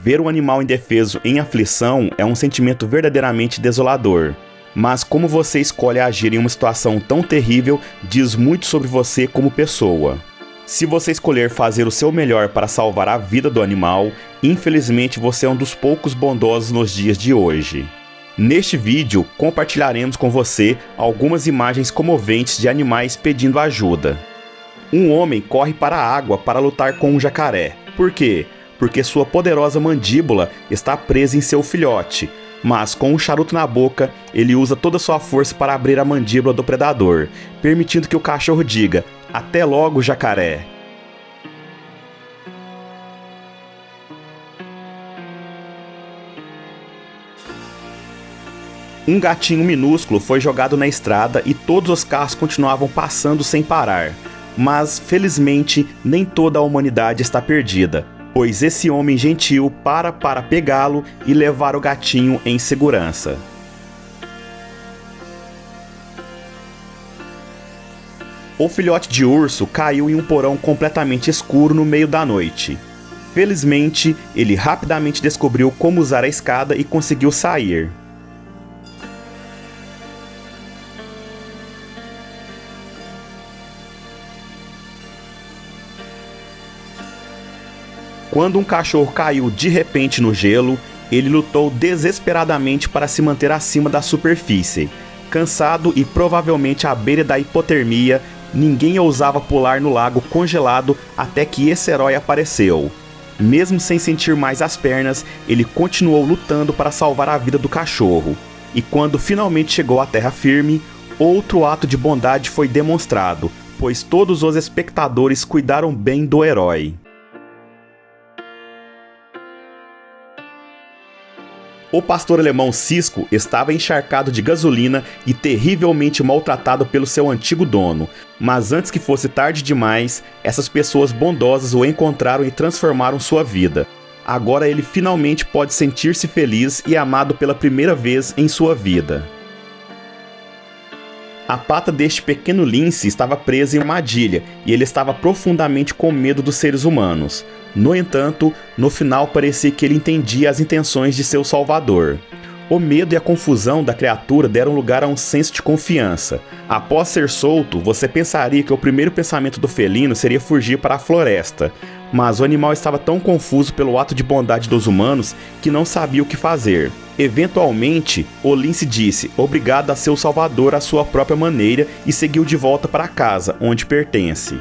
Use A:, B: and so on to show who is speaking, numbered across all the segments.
A: Ver um animal indefeso em aflição é um sentimento verdadeiramente desolador. Mas como você escolhe agir em uma situação tão terrível diz muito sobre você como pessoa. Se você escolher fazer o seu melhor para salvar a vida do animal, infelizmente você é um dos poucos bondosos nos dias de hoje. Neste vídeo, compartilharemos com você algumas imagens comoventes de animais pedindo ajuda. Um homem corre para a água para lutar com um jacaré. Por quê? Porque sua poderosa mandíbula está presa em seu filhote, mas com um charuto na boca, ele usa toda sua força para abrir a mandíbula do predador, permitindo que o cachorro diga: "Até logo, jacaré." Um gatinho minúsculo foi jogado na estrada e todos os carros continuavam passando sem parar. Mas, felizmente, nem toda a humanidade está perdida, pois esse homem gentil para pegá-lo e levar o gatinho em segurança. O filhote de urso caiu em um porão completamente escuro no meio da noite. Felizmente, ele rapidamente descobriu como usar a escada e conseguiu sair. Quando um cachorro caiu de repente no gelo, ele lutou desesperadamente para se manter acima da superfície. Cansado e provavelmente à beira da hipotermia, ninguém ousava pular no lago congelado até que esse herói apareceu. Mesmo sem sentir mais as pernas, ele continuou lutando para salvar a vida do cachorro. E quando finalmente chegou à terra firme, outro ato de bondade foi demonstrado, pois todos os espectadores cuidaram bem do herói. O pastor alemão Cisco estava encharcado de gasolina e terrivelmente maltratado pelo seu antigo dono, mas antes que fosse tarde demais, essas pessoas bondosas o encontraram e transformaram sua vida. Agora ele finalmente pode sentir-se feliz e amado pela primeira vez em sua vida. A pata deste pequeno lince estava presa em uma armadilha e ele estava profundamente com medo dos seres humanos. No entanto, no final parecia que ele entendia as intenções de seu salvador. O medo e a confusão da criatura deram lugar a um senso de confiança. Após ser solto, você pensaria que o primeiro pensamento do felino seria fugir para a floresta, mas o animal estava tão confuso pelo ato de bondade dos humanos que não sabia o que fazer. Eventualmente, o lince disse obrigado a seu salvador à sua própria maneira e seguiu de volta para casa, onde pertence.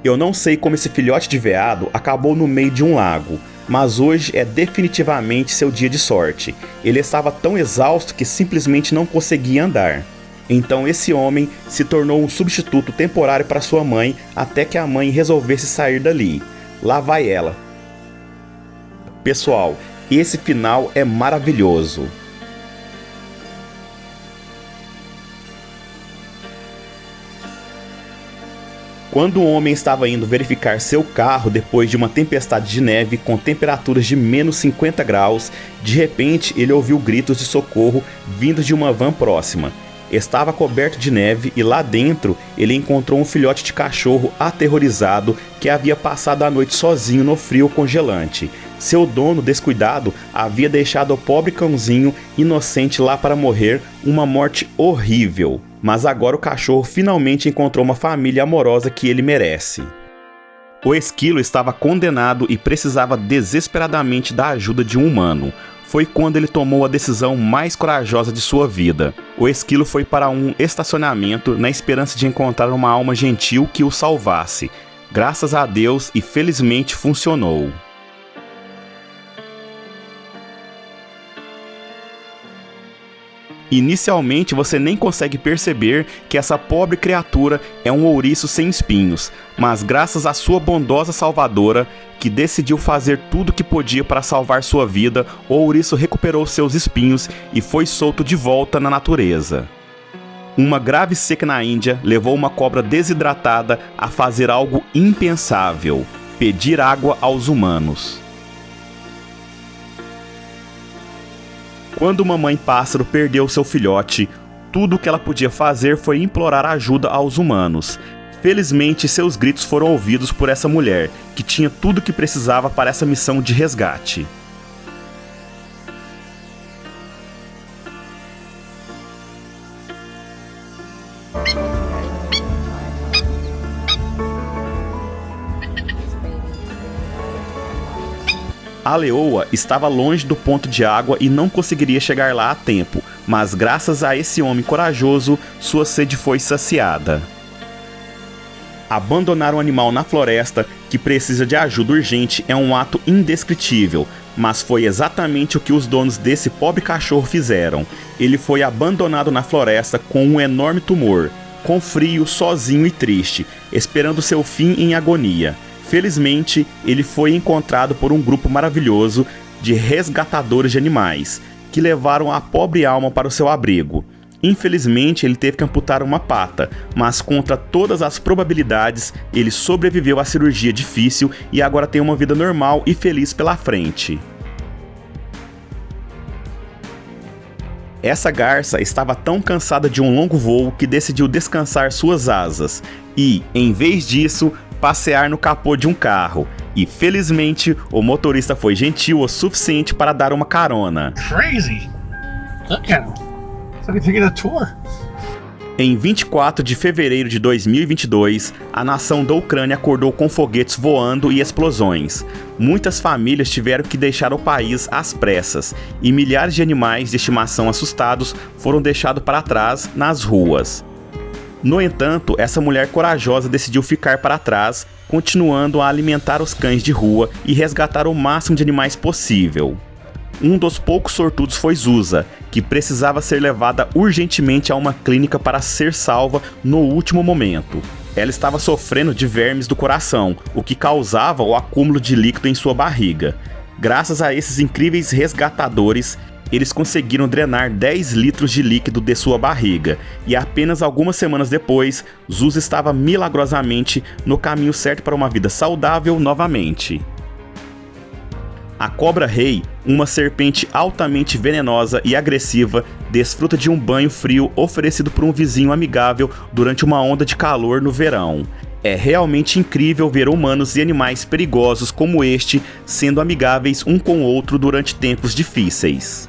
A: Eu não sei como esse filhote de veado acabou no meio de um lago, mas hoje é definitivamente seu dia de sorte. Ele estava tão exausto que simplesmente não conseguia andar. Então esse homem se tornou um substituto temporário para sua mãe até que a mãe resolvesse sair dali. Lá vai ela. Pessoal, esse final é maravilhoso. Quando o homem estava indo verificar seu carro depois de uma tempestade de neve com temperaturas de menos 50 graus, de repente ele ouviu gritos de socorro vindos de uma van próxima. Estava coberto de neve e lá dentro ele encontrou um filhote de cachorro aterrorizado que havia passado a noite sozinho no frio congelante. Seu dono, descuidado, havia deixado o pobre cãozinho inocente lá para morrer uma morte horrível. Mas agora o cachorro finalmente encontrou uma família amorosa que ele merece. O esquilo estava condenado e precisava desesperadamente da ajuda de um humano. Foi quando ele tomou a decisão mais corajosa de sua vida. O esquilo foi para um estacionamento na esperança de encontrar uma alma gentil que o salvasse. Graças a Deus e felizmente funcionou. Inicialmente você nem consegue perceber que essa pobre criatura é um ouriço sem espinhos, mas graças à sua bondosa salvadora, que decidiu fazer tudo o que podia para salvar sua vida, o ouriço recuperou seus espinhos e foi solto de volta na natureza. Uma grave seca na Índia levou uma cobra desidratada a fazer algo impensável: pedir água aos humanos. Quando uma mãe pássaro perdeu seu filhote, tudo o que ela podia fazer foi implorar ajuda aos humanos. Felizmente, seus gritos foram ouvidos por essa mulher, que tinha tudo o que precisava para essa missão de resgate. A leoa estava longe do ponto de água e não conseguiria chegar lá a tempo, mas graças a esse homem corajoso, sua sede foi saciada. Abandonar um animal na floresta que precisa de ajuda urgente é um ato indescritível, mas foi exatamente o que os donos desse pobre cachorro fizeram. Ele foi abandonado na floresta com um enorme tumor, com frio, sozinho e triste, esperando seu fim em agonia. Felizmente, ele foi encontrado por um grupo maravilhoso de resgatadores de animais, que levaram a pobre alma para o seu abrigo. Infelizmente, ele teve que amputar uma pata, mas contra todas as probabilidades, ele sobreviveu à cirurgia difícil e agora tem uma vida normal e feliz pela frente. Essa garça estava tão cansada de um longo voo que decidiu descansar suas asas e, em vez disso, passear no capô de um carro. E, felizmente, o motorista foi gentil o suficiente para dar uma carona.
B: Crazy. Look at him. It's like taking a tour.
A: Em 24 de fevereiro de 2022, a nação da Ucrânia acordou com foguetes voando e explosões. Muitas famílias tiveram que deixar o país às pressas, e milhares de animais de estimação assustados foram deixados para trás nas ruas. No entanto, essa mulher corajosa decidiu ficar para trás, continuando a alimentar os cães de rua e resgatar o máximo de animais possível. Um dos poucos sortudos foi Zusa, que precisava ser levada urgentemente a uma clínica para ser salva no último momento. Ela estava sofrendo de vermes do coração, o que causava o acúmulo de líquido em sua barriga. Graças a esses incríveis resgatadores, eles conseguiram drenar 10 litros de líquido de sua barriga, e apenas algumas semanas depois, Zusa estava milagrosamente no caminho certo para uma vida saudável novamente. A cobra-rei, uma serpente altamente venenosa e agressiva, desfruta de um banho frio oferecido por um vizinho amigável durante uma onda de calor no verão. É realmente incrível ver humanos e animais perigosos como este sendo amigáveis um com o outro durante tempos difíceis.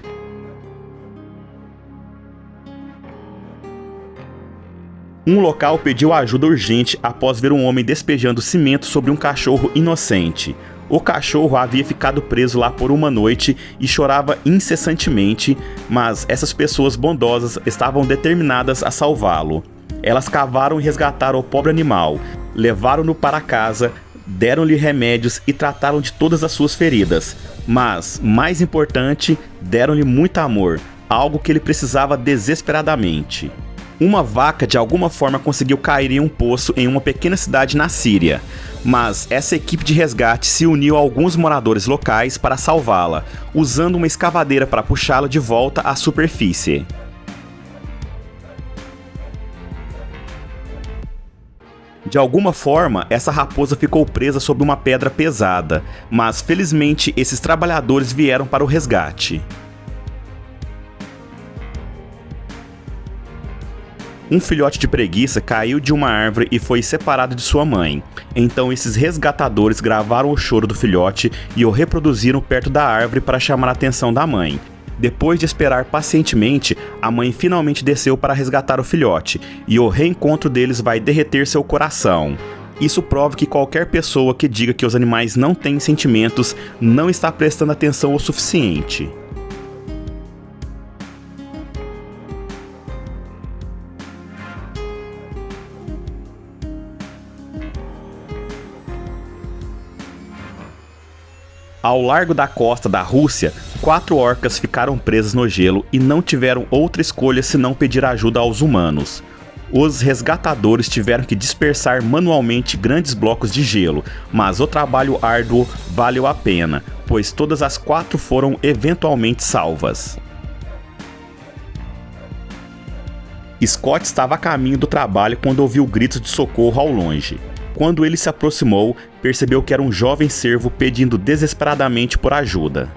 A: Um local pediu ajuda urgente após ver um homem despejando cimento sobre um cachorro inocente. O cachorro havia ficado preso lá por uma noite e chorava incessantemente, mas essas pessoas bondosas estavam determinadas a salvá-lo. Elas cavaram e resgataram o pobre animal, levaram-no para casa, deram-lhe remédios e trataram de todas as suas feridas. Mas, mais importante, deram-lhe muito amor, algo que ele precisava desesperadamente. Uma vaca de alguma forma conseguiu cair em um poço em uma pequena cidade na Síria, mas essa equipe de resgate se uniu a alguns moradores locais para salvá-la, usando uma escavadeira para puxá-la de volta à superfície. De alguma forma, essa raposa ficou presa sob uma pedra pesada, mas felizmente esses trabalhadores vieram para o resgate. Um filhote de preguiça caiu de uma árvore e foi separado de sua mãe. Então esses resgatadores gravaram o choro do filhote e o reproduziram perto da árvore para chamar a atenção da mãe. Depois de esperar pacientemente, a mãe finalmente desceu para resgatar o filhote, e o reencontro deles vai derreter seu coração. Isso prova que qualquer pessoa que diga que os animais não têm sentimentos não está prestando atenção o suficiente. Ao largo da costa da Rússia, 4 orcas ficaram presas no gelo e não tiveram outra escolha senão pedir ajuda aos humanos. Os resgatadores tiveram que dispersar manualmente grandes blocos de gelo, mas o trabalho árduo valeu a pena, pois todas as 4 foram eventualmente salvas. Scott estava a caminho do trabalho quando ouviu gritos de socorro ao longe. Quando ele se aproximou, percebeu que era um jovem cervo pedindo desesperadamente por ajuda.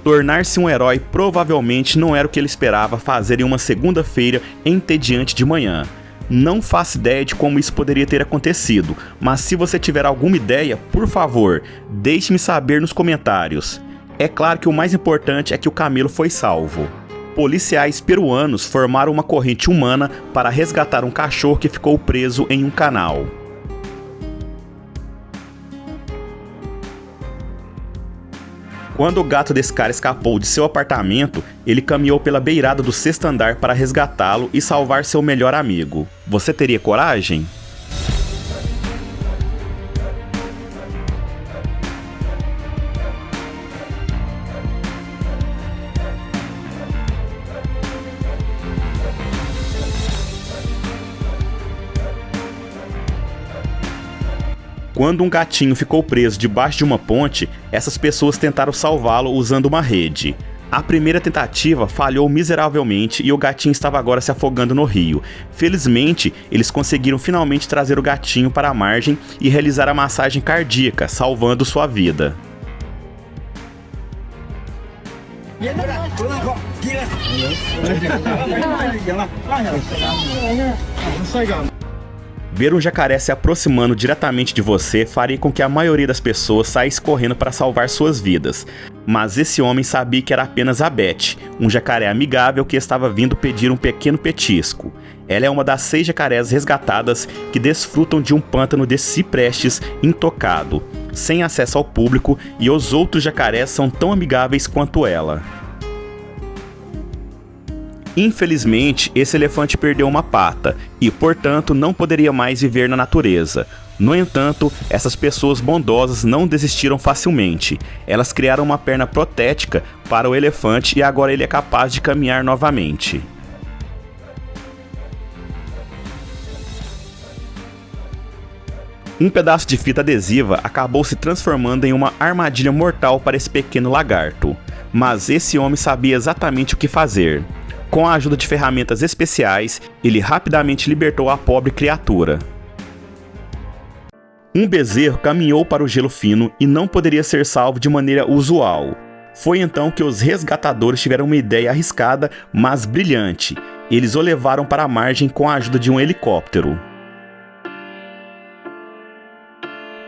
A: Tornar-se um herói provavelmente não era o que ele esperava fazer em uma segunda-feira entediante de manhã. Não faço ideia de como isso poderia ter acontecido, mas se você tiver alguma ideia, por favor, deixe-me saber nos comentários. É claro que o mais importante é que o camelo foi salvo. Policiais peruanos formaram uma corrente humana para resgatar um cachorro que ficou preso em um canal. Quando o gato desse cara escapou de seu apartamento, ele caminhou pela beirada do 6º andar para resgatá-lo e salvar seu melhor amigo. Você teria coragem? Quando um gatinho ficou preso debaixo de uma ponte, essas pessoas tentaram salvá-lo usando uma rede. A primeira tentativa falhou miseravelmente e o gatinho estava agora se afogando no rio. Felizmente, eles conseguiram finalmente trazer o gatinho para a margem e realizar a massagem cardíaca, salvando sua vida. Ver um jacaré se aproximando diretamente de você faria com que a maioria das pessoas saísse correndo para salvar suas vidas. Mas esse homem sabia que era apenas a Beth, um jacaré amigável que estava vindo pedir um pequeno petisco. Ela é uma das 6 jacarés resgatadas que desfrutam de um pântano de ciprestes intocado, sem acesso ao público, e os outros jacarés são tão amigáveis quanto ela. Infelizmente, esse elefante perdeu uma pata e, portanto, não poderia mais viver na natureza. No entanto, essas pessoas bondosas não desistiram facilmente. Elas criaram uma perna protética para o elefante e agora ele é capaz de caminhar novamente. Um pedaço de fita adesiva acabou se transformando em uma armadilha mortal para esse pequeno lagarto. Mas esse homem sabia exatamente o que fazer. Com a ajuda de ferramentas especiais, ele rapidamente libertou a pobre criatura. Um bezerro caminhou para o gelo fino e não poderia ser salvo de maneira usual. Foi então que os resgatadores tiveram uma ideia arriscada, mas brilhante. Eles o levaram para a margem com a ajuda de um helicóptero.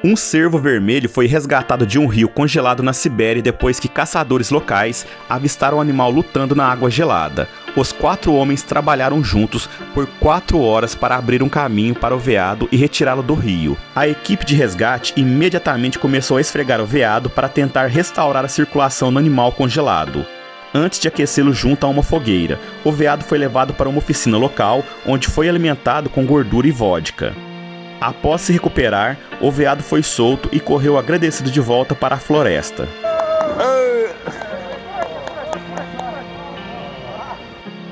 A: Um cervo vermelho foi resgatado de um rio congelado na Sibéria depois que caçadores locais avistaram o animal lutando na água gelada. Os 4 homens trabalharam juntos por 4 horas para abrir um caminho para o veado e retirá-lo do rio. A equipe de resgate imediatamente começou a esfregar o veado para tentar restaurar a circulação no animal congelado. Antes de aquecê-lo junto a uma fogueira, o veado foi levado para uma oficina local, onde foi alimentado com gordura e vodka. Após se recuperar, o veado foi solto e correu agradecido de volta para a floresta.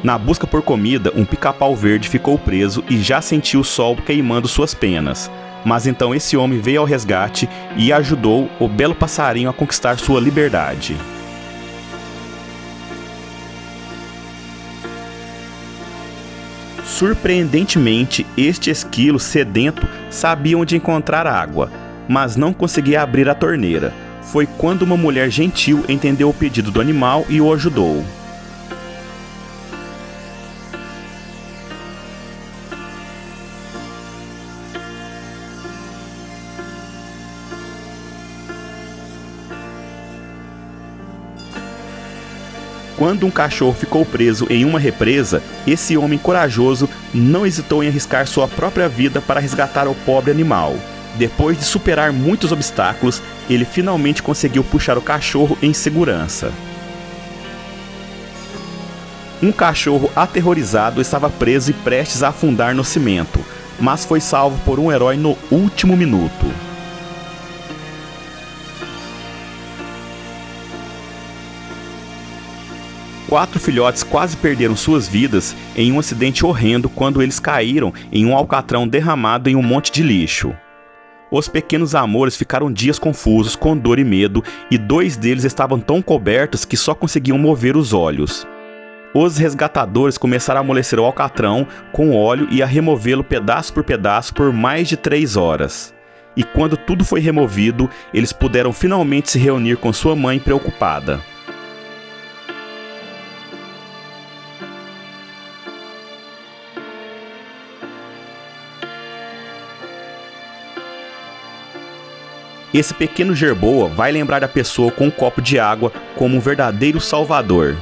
A: Na busca por comida, um pica-pau verde ficou preso e já sentiu o sol queimando suas penas. Mas então esse homem veio ao resgate e ajudou o belo passarinho a conquistar sua liberdade. Surpreendentemente, este esquilo sedento sabia onde encontrar água, mas não conseguia abrir a torneira. Foi quando uma mulher gentil entendeu o pedido do animal e o ajudou. Quando um cachorro ficou preso em uma represa, esse homem corajoso não hesitou em arriscar sua própria vida para resgatar o pobre animal. Depois de superar muitos obstáculos, ele finalmente conseguiu puxar o cachorro em segurança. Um cachorro aterrorizado estava preso e prestes a afundar no cimento, mas foi salvo por um herói no último minuto. Quatro filhotes quase perderam suas vidas em um acidente horrendo quando eles caíram em um alcatrão derramado em um monte de lixo. Os pequenos amores ficaram dias confusos, com dor e medo, e 2 deles estavam tão cobertos que só conseguiam mover os olhos. Os resgatadores começaram a amolecer o alcatrão com óleo e a removê-lo pedaço por mais de 3 horas. E quando tudo foi removido, eles puderam finalmente se reunir com sua mãe preocupada. Esse pequeno jerboa vai lembrar a pessoa com um copo de água como um verdadeiro salvador.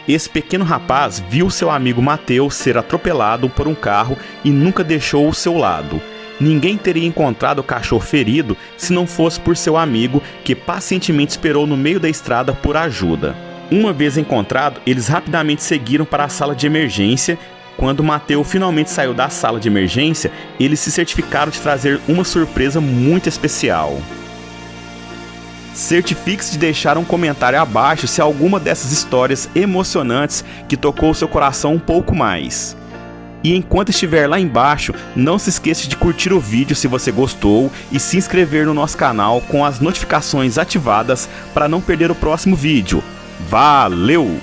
A: Esse pequeno rapaz viu seu amigo Mateus ser atropelado por um carro e nunca deixou o seu lado. Ninguém teria encontrado o cachorro ferido se não fosse por seu amigo, que pacientemente esperou no meio da estrada por ajuda. Uma vez encontrado, eles rapidamente seguiram para a sala de emergência. Quando Mateus finalmente saiu da sala de emergência, eles se certificaram de trazer uma surpresa muito especial. Certifique-se de deixar um comentário abaixo se alguma dessas histórias emocionantes que tocou seu coração um pouco mais. E enquanto estiver lá embaixo, não se esqueça de curtir o vídeo se você gostou e se inscrever no nosso canal com as notificações ativadas para não perder o próximo vídeo. Valeu!